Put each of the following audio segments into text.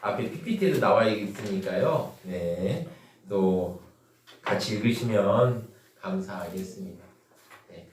앞에 PPT도 나와 있으니까요. 네, 또 같이 읽으시면 감사하겠습니다. 네.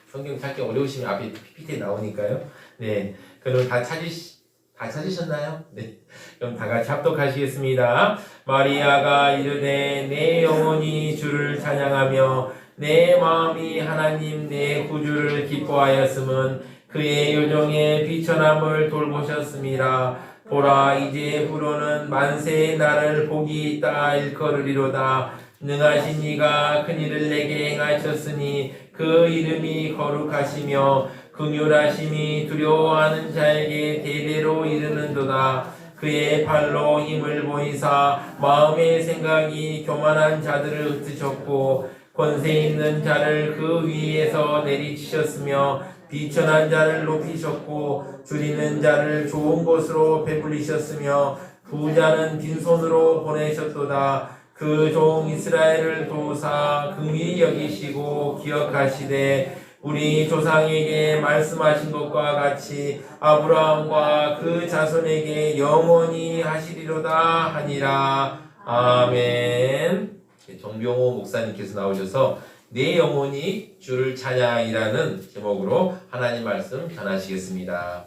성경 찾기 어려우시면 앞에 PPT 나오니까요. 네, 그럼 다 찾으셨나요? 네, 그럼 다 같이 합독하시겠습니다. 마리아가 이르되 내 영혼이 주를 찬양하며 내 마음이 하나님 내 구주를 기뻐하였음은 그의 요정의 비천함을 돌보셨습니다. 보라 이제 부로는 만세의 나를 복이 있다 일컬으리로다. 능하신 이가 큰일을 내게 행하셨으니 그 이름이 거룩하시며 긍휼하심이 두려워하는 자에게 대대로 이르는도다. 그의 발로 힘을 보이사 마음의 생각이 교만한 자들을 흩으셨고 권세 있는 자를 그 위에서 내리치셨으며 비천한 자를 높이셨고 줄이는 자를 좋은 곳으로 배불리셨으며 부자는 빈손으로 보내셨도다. 그 종 이스라엘을 도우사 긍휼히 여기시고 기억하시되 우리 조상에게 말씀하신 것과 같이 아브라함과 그 자손에게 영원히 하시리로다 하니라. 아멘. 정병호 목사님께서 나오셔서 내 영혼이 주를 찬양이라는 제목으로 하나님 말씀 전하시겠습니다.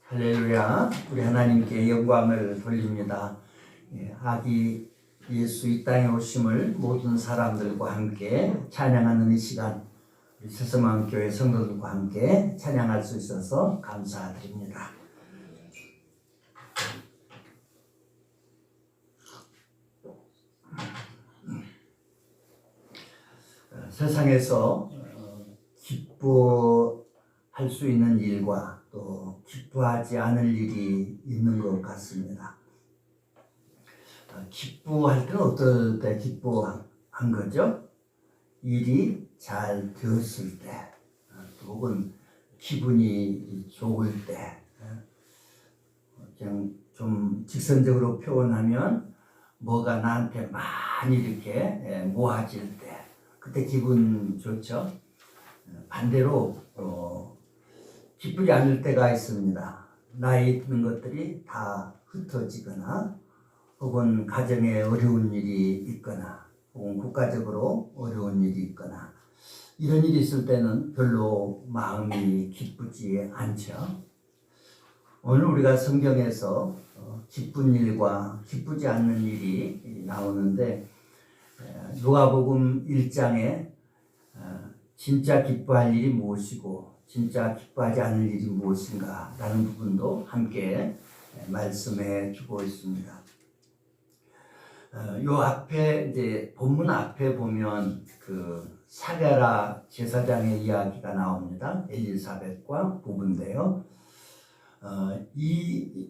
할렐루야. 우리 하나님께 영광을 돌립니다. 아기 예수 이 땅에 오심을 모든 사람들과 함께 찬양하는 이 시간, 우리 새서마음교회 성도들과 함께 찬양할 수 있어서 감사드립니다. 세상에서 기뻐할 수 있는 일과 또 기뻐하지 않을 일이 있는 것 같습니다. 기뻐할 때는 어떨 때 기뻐한 거죠? 일이 잘 되었을 때, 혹은 기분이 좋을 때, 그냥 좀 직선적으로 표현하면 뭐가 나한테 많이 이렇게 모아질 때, 그때 기분 좋죠? 반대로 기쁘지 않을 때가 있습니다. 나에 있는 것들이 다 흩어지거나 혹은 가정에 어려운 일이 있거나 혹은 국가적으로 어려운 일이 있거나 이런 일이 있을 때는 별로 마음이 기쁘지 않죠. 오늘 우리가 성경에서 기쁜 일과 기쁘지 않는 일이 나오는데 누가복음 1장에 진짜 기뻐할 일이 무엇이고 진짜 기뻐하지 않을 일이 무엇인가 라는 부분도 함께 말씀해 주고 있습니다. 요 앞에 이제 본문 앞에 보면 그 사가랴 제사장의 이야기가 나옵니다. 엘리사벳과 부부인데요. 이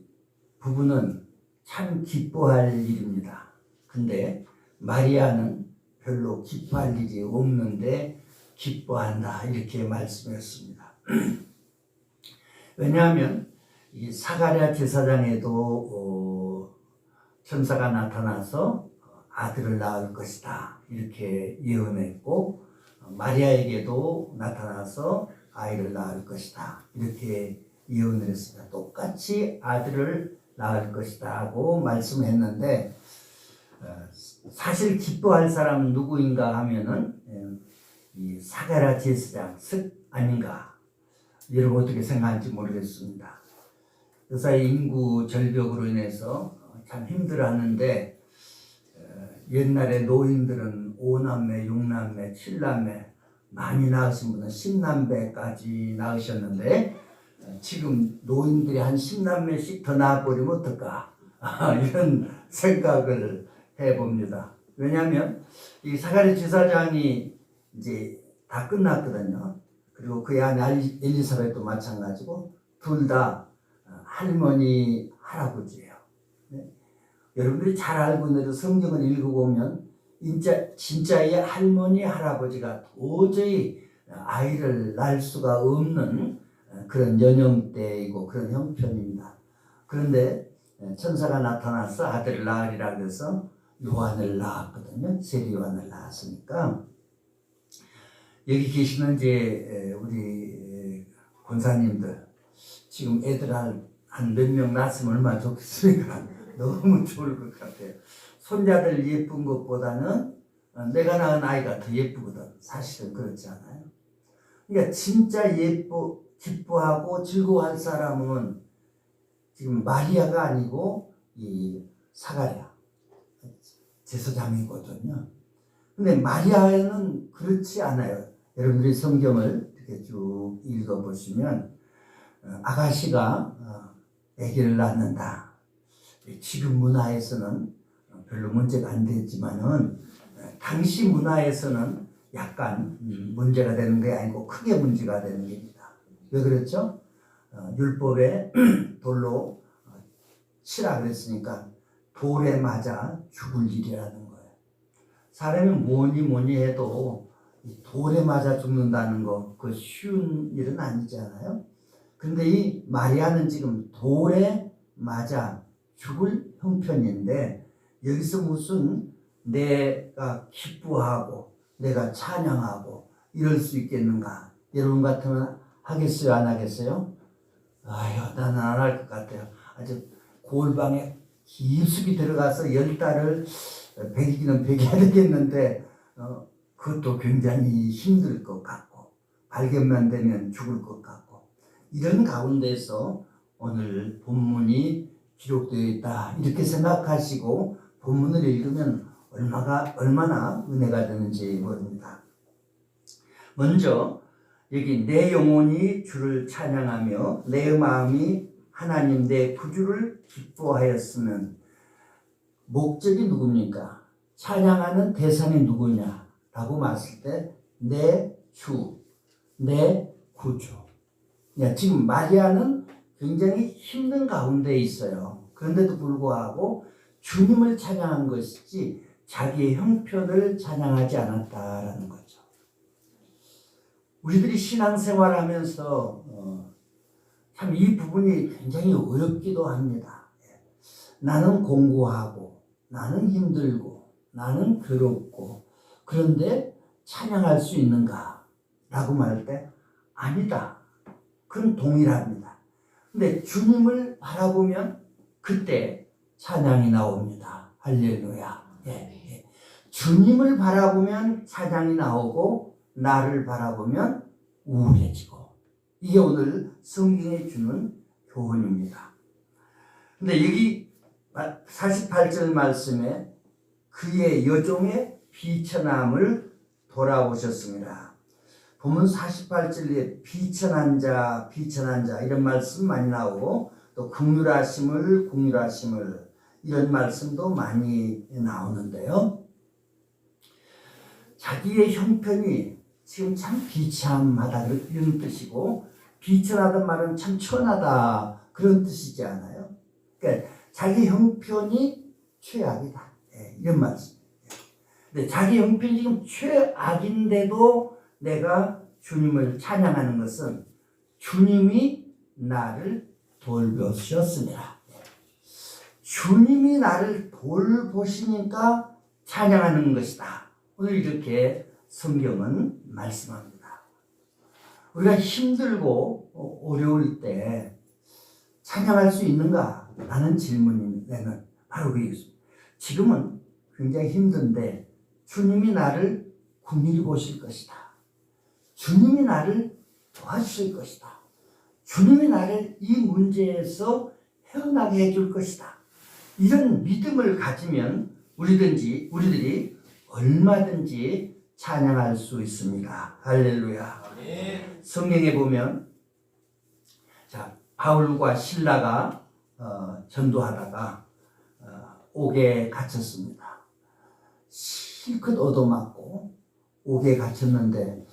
부부는 참 기뻐할 일입니다. 근데 마리아는 별로 기뻐할 일이 없는데 기뻐한다 이렇게 말씀했습니다. 왜냐하면 이 사가랴 제사장에도 천사가 나타나서 아들을 낳을 것이다 이렇게 예언했고 마리아에게도 나타나서 아이를 낳을 것이다 이렇게 예언을 했습니다. 똑같이 아들을 낳을 것이다 하고 말씀했는데 사실 기뻐할 사람은 누구인가 하면은 이 사가랴 제사장 즉 아닌가. 여러분 어떻게 생각하는지 모르겠습니다. 요새 인구 절벽으로 인해서 참 힘들어하는데 옛날에 노인들은 5남매, 6남매, 7남매 많이 낳으신 분은 10남매까지 낳으셨는데 지금 노인들이 한 10남매씩 더 낳아버리면 어떨까 이런 생각을 해봅니다. 왜냐하면 이 사가랴 제사장이 이제 다 끝났거든요. 그리고 그의 아내 엘리사벳도 마찬가지고 둘 다 할머니, 할아버지예요. 네? 여러분들이 잘 알고 있는데도 성경을 읽어보면 진짜 이 할머니, 할아버지가 도저히 아이를 낳을 수가 없는 그런 연령대이고 그런 형편입니다. 그런데 천사가 나타나서 아들을 낳으리라 그래서 요한을 낳았거든요. 세리 요한을 낳았으니까 여기 계시는 이제 우리 권사님들 지금 애들 한 몇 명 낳았으면 얼마나 좋겠습니까? 너무 좋을 것 같아요. 손자들 예쁜 것보다는 내가 낳은 아이가 더 예쁘거든. 사실은 그렇지 않아요? 그러니까 진짜 기뻐하고 즐거워할 사람은 지금 마리아가 아니고 이 사가랴 제사장이거든요. 근데 마리아는 그렇지 않아요. 여러분들이 성경을 이렇게 쭉 읽어보시면 아가씨가 아기를 낳는다. 지금 문화에서는 별로 문제가 안 됐지만은 당시 문화에서는 약간 문제가 되는 게 아니고 크게 문제가 되는 겁니다. 왜 그랬죠? 율법에 돌로 치라 그랬으니까 돌에 맞아 죽을 일이라는 거예요. 사람이 뭐니 해도 돌에 맞아 죽는다는 거, 그 쉬운 일은 아니잖아요. 근데 이 마리아는 지금 돌에 맞아 죽을 형편인데 여기서 무슨 내가 기뻐하고 내가 찬양하고 이럴 수 있겠는가? 여러분 같으면 하겠어요? 안 하겠어요? 아유, 나는 안 할 것 같아요. 아주 골방에 깊숙이 들어가서 10달을 배기기는 배겨야 되겠는데 그것도 굉장히 힘들 것 같고 발견만 되면 죽을 것 같고 이런 가운데서 오늘 본문이 기록되어 있다 이렇게 생각하시고 본문을 읽으면 얼마나 은혜가 되는지 모릅니다. 먼저 여기 내 영혼이 주를 찬양하며 내 마음이 하나님 내 구주를 기뻐하였으면 목적이 누굽니까? 찬양하는 대상이 누구냐? 라고 말했을 때 내 주, 내 구주. 지금 마리아는 굉장히 힘든 가운데 있어요. 그런데도 불구하고 주님을 찬양한 것이지 자기의 형편을 찬양하지 않았다라는 거죠. 우리들이 신앙생활하면서 참 이 부분이 굉장히 어렵기도 합니다. 나는 공고하고 나는 힘들고 나는 괴롭고 그런데 찬양할 수 있는가? 라고 말할 때 아니다. 그건 동일합니다. 근데 주님을 바라보면 그때 찬양이 나옵니다. 할렐루야. 주님을 바라보면 찬양이 나오고 나를 바라보면 우울해지고 이게 오늘 성경이 주는 교훈입니다. 근데 여기 48절 말씀에 그의 여종의 비천함을 돌아보셨습니다. 보면 48절에 비천한 자 이런 말씀 많이 나오고 또 긍휼하심을 이런 말씀도 많이 나오는데요. 자기의 형편이 지금 참 비참하다 이런 뜻이고 비천하다는 말은 참 천하다 그런 뜻이지 않아요? 그러니까 자기 형편이 최악이다 이런 말씀. 근데 자기 형편이 지금 최악인데도 내가 주님을 찬양하는 것은 주님이 나를 돌보셨습니다. 주님이 나를 돌보시니까 찬양하는 것이다. 오늘 이렇게 성경은 말씀합니다. 우리가 힘들고 어려울 때 찬양할 수 있는가? 라는 질문이 내는 바로 그겠습니다. 지금은 굉장히 힘든데 주님이 나를 긍휼히 보실 것이다. 주님이 나를 도와주실 것이다. 주님이 나를 이 문제에서 헤어나게 해줄 것이다. 이런 믿음을 가지면 우리들이 얼마든지 찬양할 수 있습니다. 할렐루야. 성경에 보면 바울과 실라가 전도하다가 옥에 갇혔습니다. 실컷 얻어맞고 옥에 갇혔는데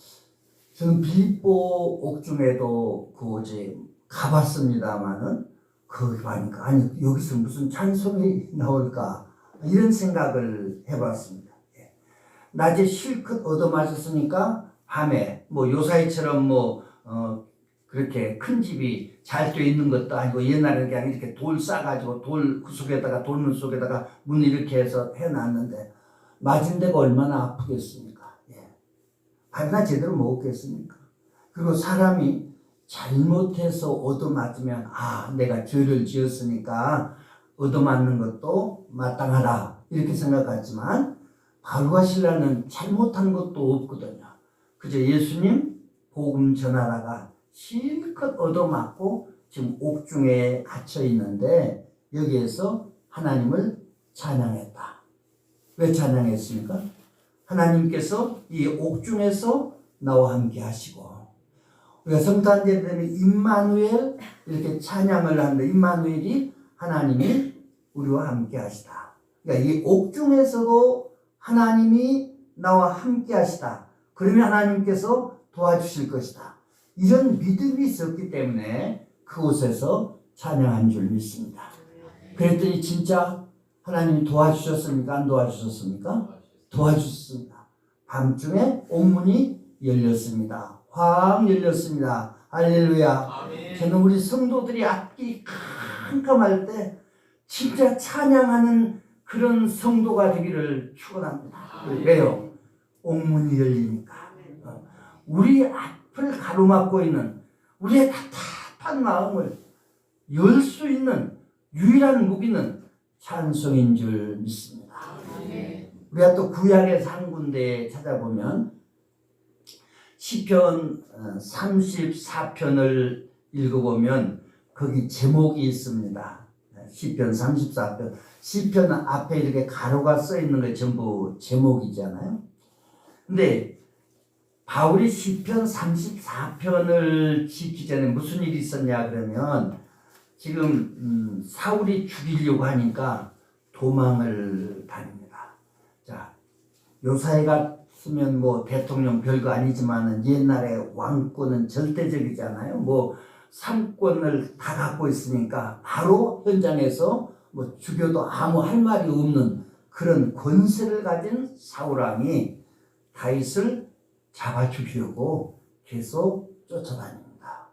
저는 빌립보 옥중에도 어제 가봤습니다마는 거기 가니까 아니 여기서 무슨 찬송이 나올까 이런 생각을 해봤습니다. 낮에 실컷 얻어맞았으니까 밤에 요사이처럼 그렇게 큰 집이 잘 돼 있는 것도 아니고 옛날에는 그냥 이렇게 돌 싸가지고 돌문 속에다가 문 이렇게 해서 해놨는데 맞은 데가 얼마나 아프겠습니까? 밥이나 제대로 먹었겠습니까? 그리고 사람이 잘못해서 얻어맞으면 내가 죄를 지었으니까 얻어맞는 것도 마땅하다 이렇게 생각하지만 바울과 실라는 잘못한 것도 없거든요. 그저 예수님 복음 전하다가 실컷 얻어맞고 지금 옥중에 갇혀 있는데 여기에서 하나님을 찬양했다. 왜 찬양했습니까? 하나님께서 이 옥중에서 나와 함께 하시고, 우리가 성탄절 되면 임마누엘 이렇게 찬양을 하는데, 임마누엘이 하나님이 우리와 함께 하시다. 그러니까 이 옥중에서도 하나님이 나와 함께 하시다. 그러면 하나님께서 도와주실 것이다. 이런 믿음이 있었기 때문에 그곳에서 찬양한 줄 믿습니다. 그랬더니 진짜 하나님이 도와주셨습니까? 안 도와주셨습니까? 도와주셨습니다. 밤중에 옥문이 열렸습니다. 확 열렸습니다. 할렐루야. 저는 우리 성도들이 앞길이 캄캄할 때 진짜 찬양하는 그런 성도가 되기를 축원합니다. 왜요? 옥문이 열리니까. 우리 앞을 가로막고 있는 우리의 답답한 마음을 열 수 있는 유일한 무기는 찬송인 줄 믿습니다. 우리가 또 구약에서 한 군데 찾아보면 시편 34편을 읽어보면 거기 제목이 있습니다. 시편 34편. 시편 앞에 이렇게 가로가 써 있는 게 전부 제목이잖아요. 근데 바울이 시편 34편을 짓기 전에 무슨 일이 있었냐 그러면 지금 사울이 죽이려고 하니까 도망을 다닙니다. 자, 요사이 같으면 뭐 대통령 별거 아니지만은 옛날에 왕권은 절대적이잖아요. 뭐 삼권을 다 갖고 있으니까 바로 현장에서 뭐 죽여도 아무 할 말이 없는 그런 권세를 가진 사울왕이 다윗을 잡아 죽이려고 계속 쫓아다닙니다.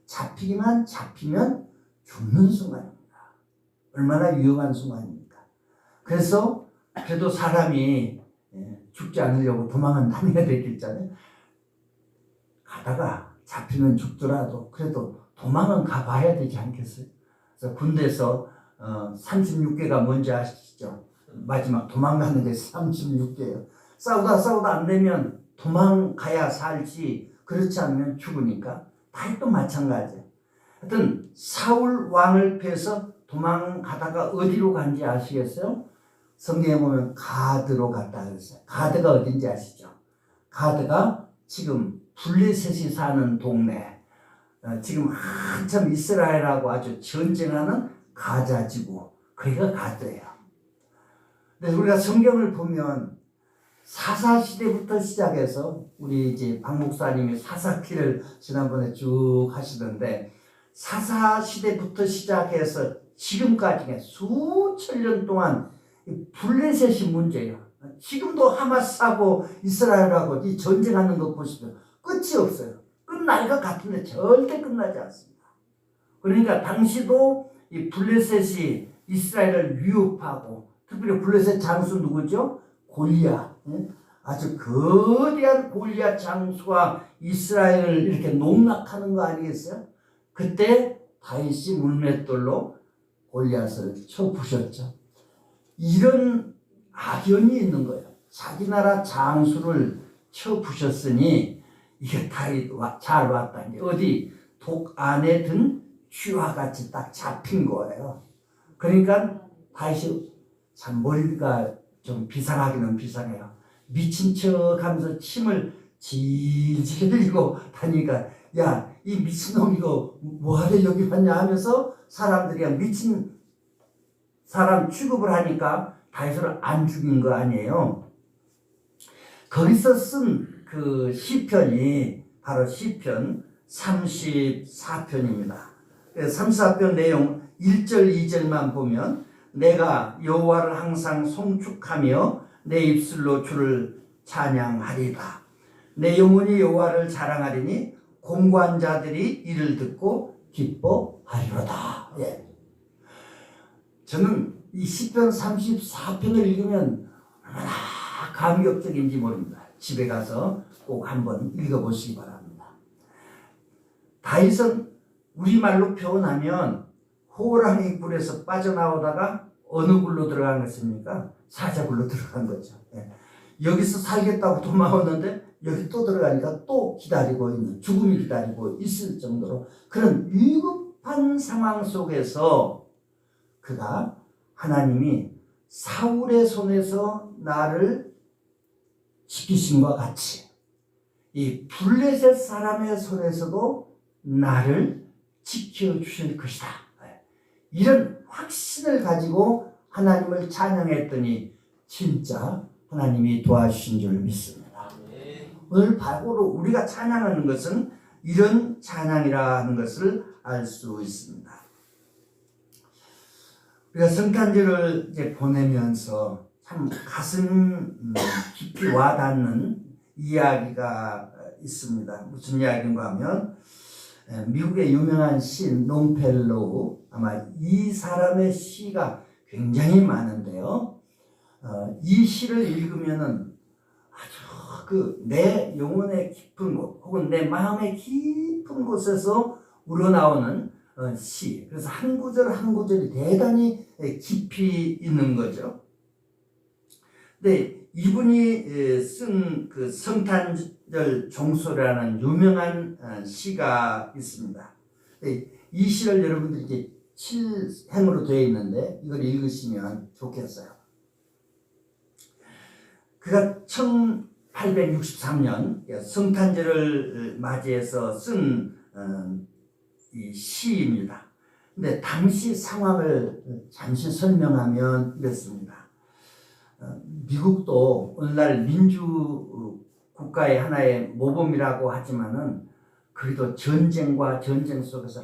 잡히기만 잡히면 죽는 순간입니다. 얼마나 위험한 순간입니까? 그래서 그래도 사람이 죽지 않으려고 도망은 다녀야 되겠잖아요. 가다가 잡히면 죽더라도 그래도 도망은 가봐야 되지 않겠어요? 그래서 군대에서 36개가 뭔지 아시죠? 마지막 도망가는 게 36개예요. 싸우다 안 되면 도망가야 살지, 그렇지 않으면 죽으니까 다 또 마찬가지예요. 하여튼 사울 왕을 패서 도망가다가 어디로 간지 아시겠어요? 성경에 보면 가드로 갔다 그랬어요. 가드가 어딘지 아시죠? 가드가 지금 블레셋이 사는 동네, 지금 한참 이스라엘하고 아주 전쟁하는 가자 지구, 거기가 가드예요. 그래서 우리가 성경을 보면 사사시대부터 시작해서 우리 이제 박 목사님이 사사기를 지난번에 쭉 하시던데, 사사시대부터 시작해서 지금까지 수천 년 동안 블레셋이 문제예요. 지금도 하마스하고 이스라엘하고 이 전쟁하는 거 보시면 끝이 없어요. 끝날 것 같은데 절대 끝나지 않습니다. 그러니까 당시도 이 블레셋이 이스라엘을 위협하고, 특별히 블레셋 장수 누구죠? 골리앗. 아주 거대한 골리앗 장수가 이스라엘을 이렇게 농락하는 거 아니겠어요? 그때 다윗이 물맷돌로 골리앗을 쳐 부셨죠. 이런 악연이 있는 거예요. 자기 나라 장수를 쳐 부셨으니 이게 다윗 잘 왔다. 어디 독 안에 든 쥐와 같이 딱 잡힌 거예요. 그러니까 다윗이 참 머리가 좀 비상하기는 비상해요. 미친 척 하면서 침을 질질 흘리고 다니니까, 야, 이 미친놈 이거 뭐하러 여기 왔냐 하면서 사람들이 미친 사람 취급을 하니까 다윗을 안 죽인 거 아니에요. 거기서 쓴 그 시편이 바로 시편 34편입니다. 34편 내용 1절 2절만 보면, 내가 여호와를 항상 송축하며 내 입술로 주를 찬양하리다. 내 영혼이 여호와를 자랑하리니 공고한 자들이 이를 듣고 기뻐하리로다. 예. 저는 이 시편 34편을 읽으면 얼마나 감격적인지 모릅니다. 집에 가서 꼭 한번 읽어보시기 바랍니다. 다윗은 우리말로 표현하면 호랑이 굴에서 빠져나오다가 어느 굴로 들어간 것입니까? 사자굴로 들어간 거죠. 예. 여기서 살겠다고 도망왔는데 여기 또 들어가니까 또 기다리고 있는, 죽음이 기다리고 있을 정도로 그런 위급한 상황 속에서 그가 하나님이 사울의 손에서 나를 지키심과 같이 이 블레셋 사람의 손에서도 나를 지켜주실 것이다. 이런 확신을 가지고 하나님을 찬양했더니 진짜 하나님이 도와주신 줄 믿습니다. 오늘 바로 우리가 찬양하는 것은 이런 찬양이라는 것을 알 수 있습니다. 우리가 성탄절을 이제 보내면서 참 가슴 깊이 와닿는 이야기가 있습니다. 무슨 이야기인가 하면 미국의 유명한 시인 롱펠로우, 아마 이 사람의 시가 굉장히 많은데요. 이 시를 읽으면은 아주 내 영혼의 깊은 곳 혹은 내 마음의 깊은 곳에서 우러나오는 시. 그래서 한 구절 한 구절이 대단히 깊이 있는 거죠. 근데 이분이 쓴 그 성탄절 종소리라는 유명한 시가 있습니다. 이 시를 여러분들이 이렇게 7행으로 되어 있는데 이걸 읽으시면 좋겠어요. 그가 1863년 성탄절을 맞이해서 쓴 이 시입니다. 근데 당시 상황을 잠시 설명하면 이렇습니다. 미국도 오늘날 민주 국가의 하나의 모범이라고 하지만은 그래도 전쟁과 전쟁 속에서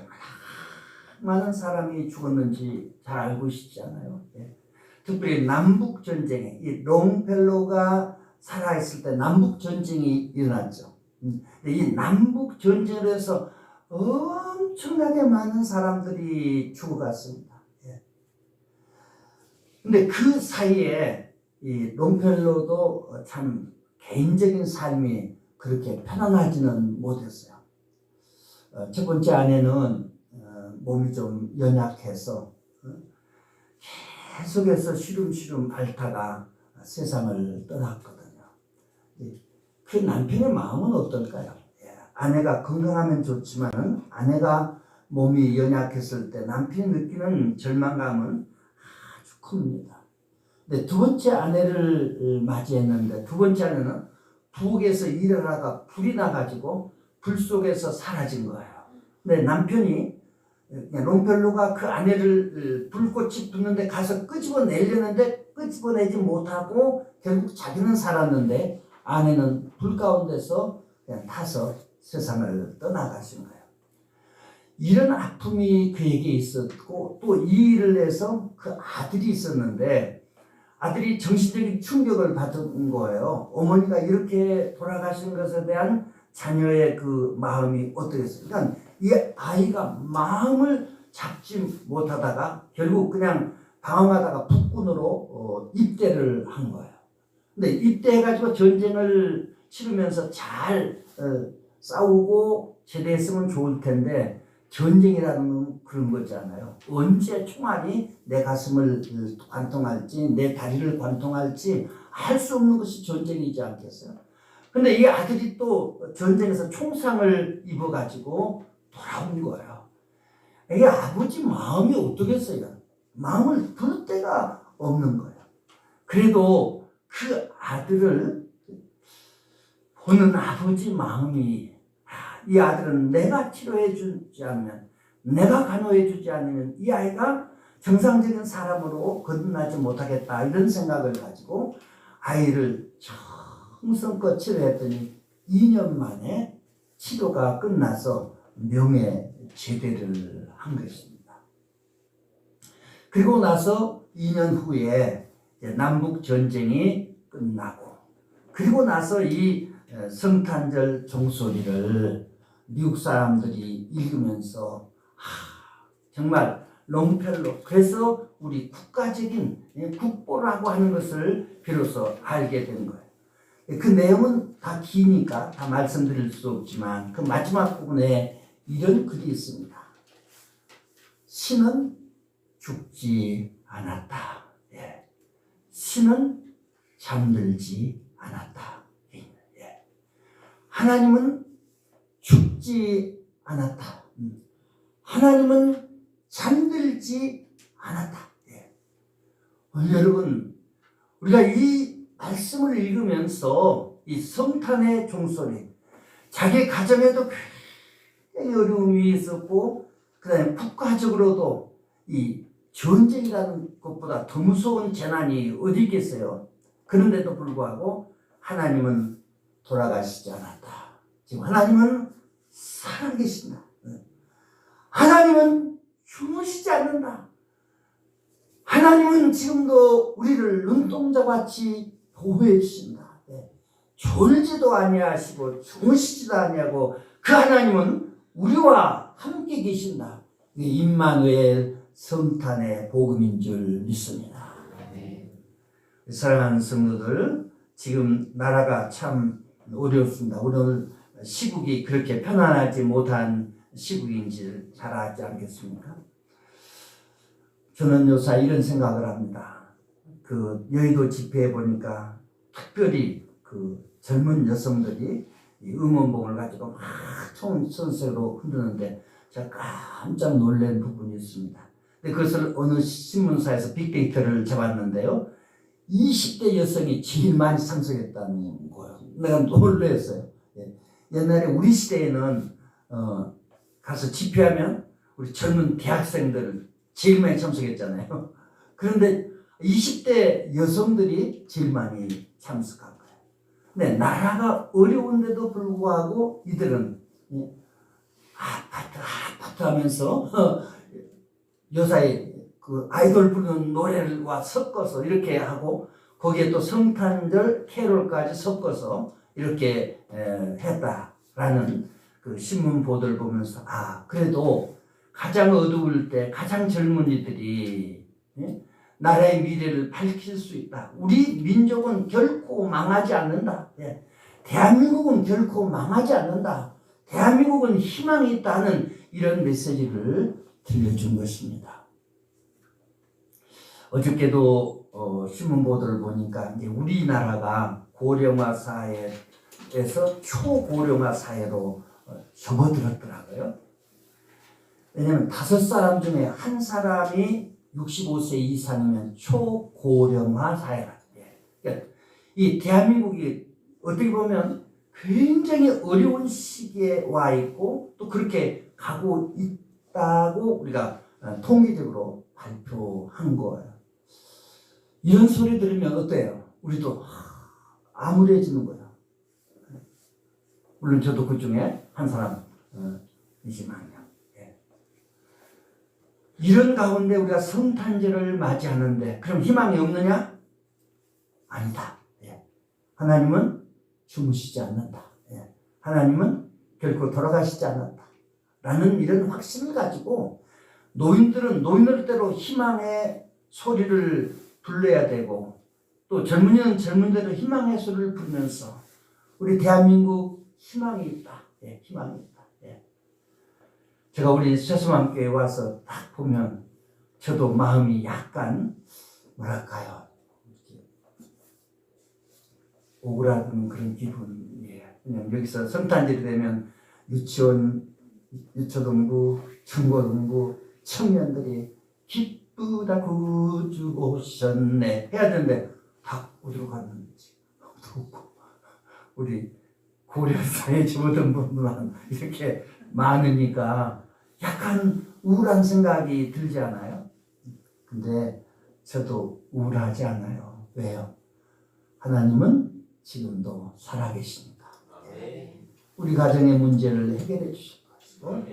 많은 사람이 죽었는지 잘 알고 계시지 않아요? 예. 특별히 남북 전쟁에 이 롱펠로가 살아있을 때 남북 전쟁이 일어났죠. 근데 이 남북 전쟁에서 엄청나게 많은 사람들이 죽어갔습니다. 예. 근데 그 사이에 이 롱펠로도 참 개인적인 삶이 그렇게 편안하지는 못했어요. 첫 번째 아내는 몸이 좀 연약해서 계속해서 시름시름 앓다가 세상을 떠났거든요. 그 남편의 마음은 어떨까요? 아내가 건강하면 좋지만 아내가 몸이 연약했을 때 남편이 느끼는 절망감은 아주 큽니다. 근데 두 번째 아내를 맞이했는데 두 번째 아내는 부엌에서 일을 하다가 불이 나가지고 불 속에서 사라진 거예요. 근데 남편이 롱펠로가 그 아내를 불꽃이 붙는데 가서 끄집어내려는데 끄집어내지 못하고 결국 자기는 살았는데 아내는 불 가운데서 그냥 타서 세상을 떠나가신 거예요. 이런 아픔이 그에게 있었고 또 이 일을 해서 그 아들이 있었는데 아들이 정신적인 충격을 받은 거예요. 어머니가 이렇게 돌아가신 것에 대한 자녀의 그 마음이 어떠겠어요? 그러니까 이 아이가 마음을 잡지 못하다가 결국 그냥 방황하다가 북군으로 입대를 한 거예요. 근데 입대해가지고 전쟁을 치르면서 잘 싸우고 제대했으면 좋을 텐데 전쟁이라는 건 그런 거잖아요. 언제 총알이 내 가슴을 관통할지 내 다리를 관통할지 알 수 없는 것이 전쟁이지 않겠어요? 근데 이 아들이 또 전쟁에서 총상을 입어가지고 돌아온 거예요. 이게 아버지 마음이 어떻겠어요? 마음을 둘 데가 없는 거예요. 그래도 그 아들을 보는 아버지 마음이 이 아들은 내가 치료해 주지 않으면 내가 간호해 주지 않으면 이 아이가 정상적인 사람으로 거듭나지 못하겠다 이런 생각을 가지고 아이를 정성껏 치료했더니 2년 만에 치료가 끝나서 명예 제대를 한 것입니다. 그리고 나서 2년 후에 남북 전쟁이 끝나고 그리고 나서 이 성탄절 종소리를 미국 사람들이 읽으면서 정말 롱펠로 그래서 우리 국가적인 국보라고 하는 것을 비로소 알게 된 거예요. 그 내용은 다 기니까 다 말씀드릴 수 없지만 그 마지막 부분에 이런 글이 있습니다. 신은 죽지 않았다. 예. 신은 잠들지 않았다. 예. 하나님은 죽지 않았다. 하나님은 잠들지 않았다. 예. 여러분, 우리가 이 말씀을 읽으면서 이 성탄의 종소리, 자기 가정에도 굉장히 어려움이 있었고, 그 다음에 국가적으로도 이 전쟁이라는 것보다 더 무서운 재난이 어디 있겠어요. 그런데도 불구하고 하나님은 돌아가시지 않았다. 지금 하나님은 살아계신다. 하나님은 주무시지 않는다. 하나님은 지금도 우리를 눈동자같이 보호해 주신다. 졸지도 아니하시고 주무시지도 아니하고 그 하나님은 우리와 함께 계신다. 임마누엘 성탄의 복음인 줄 믿습니다. 사랑하는 성도들, 지금 나라가 참 어렵습니다. 오늘 시국이 그렇게 편안하지 못한 시국인지 잘 알지 않겠습니까? 저는 요새 이런 생각을 합니다. 그 여의도 집회에 보니까 특별히 그 젊은 여성들이 이 응원봉을 가지고 막 총선색으로 흔드는데 제가 깜짝 놀란 부분이 있습니다. 근데 그것을 어느 신문사에서 빅데이터를 잡았는데요. 20대 여성이 제일 많이 참석했다는 거예요. 내가 놀랐어요. 옛날에 우리 시대에는 가서 집회하면 우리 젊은 대학생들 제일 많이 참석했잖아요. 그런데 20대 여성들이 제일 많이 참석한 거예요. 근데 나라가 어려운데도 불구하고 이들은 아파트 하면서 요사이 그 아이돌 부르는 노래와 섞어서 이렇게 하고 거기에 또 성탄절 캐롤까지 섞어서 이렇게 했다라는 그 신문 보도를 보면서 그래도 가장 어두울 때 가장 젊은이들이 나라의 미래를 밝힐 수 있다. 우리 민족은 결코 망하지 않는다. 대한민국은 결코 망하지 않는다. 대한민국은 희망이 있다는 이런 메시지를 들려준 것입니다. 어저께도 신문 보도를 보니까 이제 우리나라가 고령화 사회에서 초고령화 사회로 접어들었더라고요. 왜냐하면 5사람 중에 1사람이 65세 이상이면 초고령화 사회라. 그러니까 이 대한민국이 어떻게 보면 굉장히 어려운 시기에 와 있고 또 그렇게 가고 있다고 우리가 통계적으로 발표한 거예요. 이런 소리 들으면 어때요? 우리도 암울해지는 거예요. 물론 저도 그 중에 한 사람이지만요. 이런 가운데 우리가 성탄절을 맞이하는데 그럼 희망이 없느냐? 아니다. 하나님은 주무시지 않는다. 하나님은 결코 돌아가시지 않는다. 라는 이런 확신을 가지고 노인들은 노인들대로 희망의 소리를 불러야 되고 또 젊은이는 젊은대로 희망의 소리를 부르면서 우리 대한민국 희망이 있다. 희망이 있다. 제가 우리 세수맘교회에 와서 딱 보면 저도 마음이 약간 뭐랄까요, 억울한 그런 기분이에요. 왜냐면 여기서 성탄절이 되면 유치원, 유초등부, 중고등부 청년들이 기쁘다 구주 오셨네 해야 되는데 다 어디로 갔는지 없고 우리 고려사에 집어든 분만 이렇게 많으니까 약간 우울한 생각이 들지 않아요? 근데 저도 우울하지 않아요. 왜요? 하나님은 지금도 살아계시니까. 우리 가정의 문제를 해결해 주실 것이고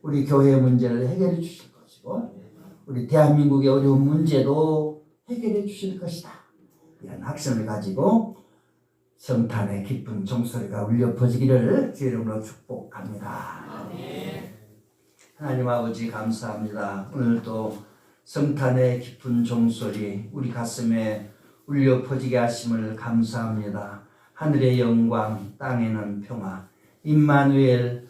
우리 교회의 문제를 해결해 주실 것이고 우리 대한민국의 어려운 문제도 해결해 주실 것이다. 이런 확신을 가지고 성탄의 기쁜 종소리가 울려 퍼지기를 주의 이름으로 축복합니다. 하나님 아버지 감사합니다. 오늘도 성탄의 기쁜 종소리 우리 가슴에 울려 퍼지게 하심을 감사합니다. 하늘의 영광, 땅에는 평화. 임마누엘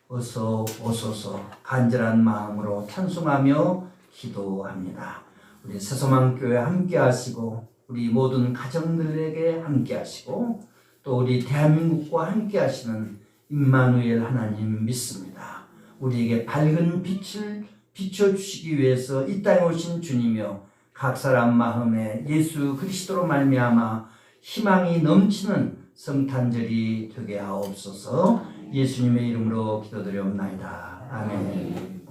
어서 오소서. 간절한 마음으로 찬송하며 기도합니다. 우리 새소망교회 함께 하시고 우리 모든 가정들에게 함께 하시고 또 우리 대한민국과 함께 하시는 임마누엘 하나님 믿습니다. 우리에게 밝은 빛을 비춰주시기 위해서 이 땅에 오신 주님이여 각 사람 마음에 예수 그리스도로 말미암아 희망이 넘치는 성탄절이 되게 하옵소서. 예수님의 이름으로 기도드리옵나이다. 아멘.